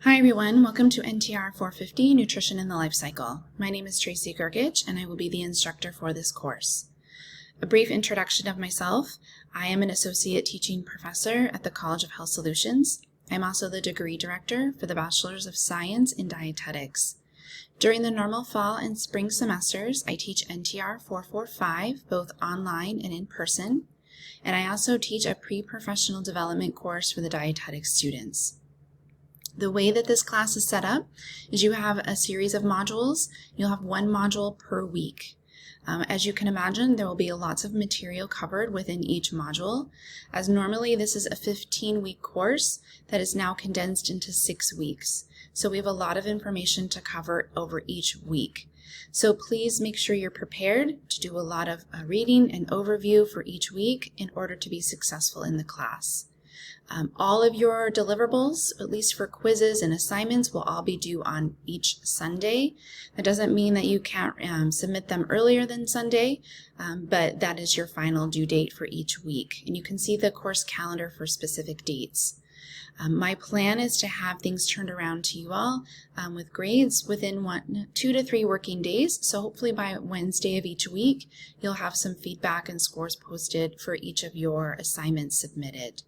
Hi everyone, welcome to NTR450, Nutrition in the Life Cycle. My name is Tracy Gergich and I will be the instructor for this course. A brief introduction of myself. I am an associate teaching professor at the College of Health Solutions. I'm also the degree director for the Bachelor's of Science in Dietetics. During the normal fall and spring semesters, I teach NTR450, both online and in person, and I also teach a pre-professional development course for the dietetics students. The way that this class is set up is you have a series of modules. You'll have one module per week. As you can imagine, there will be lots of material covered within each module, as normally this is a 15-week course that is now condensed into 6 weeks. So we have a lot of information to cover over each week. So please make sure you're prepared to do a lot of reading and overview for each week in order to be successful in the class. All of your deliverables, at least for quizzes and assignments, will all be due on each Sunday. That doesn't mean that you can't submit them earlier than Sunday, but that is your final due date for each week. And you can see the course calendar for specific dates. My plan is to have things turned around to you all with grades within 2 to 3 working days. So hopefully by Wednesday of each week, you'll have some feedback and scores posted for each of your assignments submitted.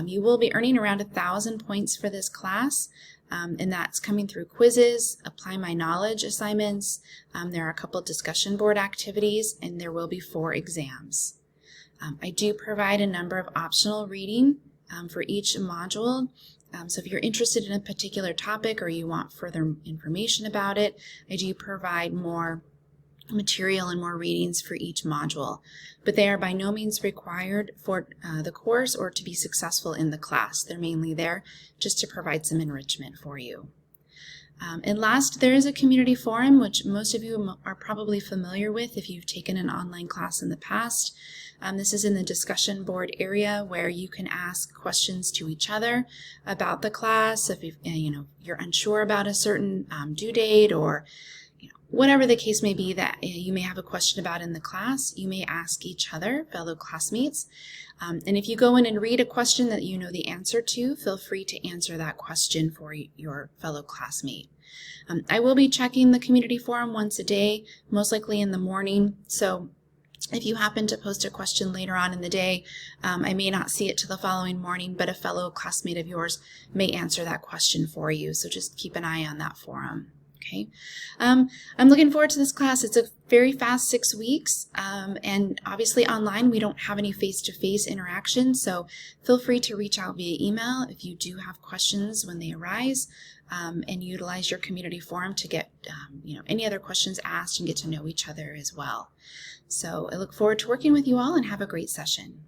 You will be earning around 1,000 points for this class, and that's coming through quizzes, apply my knowledge assignments. There are a couple discussion board activities, and there will be 4 exams. I do provide a number of optional reading for each module. So if you're interested in a particular topic or you want further information about it, I do provide more material and more readings for each module, but they are by no means required for the course or to be successful in the class. They're mainly there just to provide some enrichment for you. And last, there is a community forum, which most of you are probably familiar with if you've taken an online class in the past. This is in the discussion board area where you can ask questions to each other about the class. If you're unsure about a certain due date or whatever the case may be that you may have a question about in the class, you may ask each other, fellow classmates. And if you go in and read a question that you know the answer to, feel free to answer that question for your fellow classmate. I will be checking the community forum once a day, most likely in the morning. So if you happen to post a question later on in the day, I may not see it till the following morning, but a fellow classmate of yours may answer that question for you. So just keep an eye on that forum. Okay, I'm looking forward to this class. It's a very fast 6 weeks, and obviously online we don't have any face-to-face interaction, so feel free to reach out via email if you do have questions when they arise, and utilize your community forum to get any other questions asked and get to know each other as well. So I look forward to working with you all and have a great session.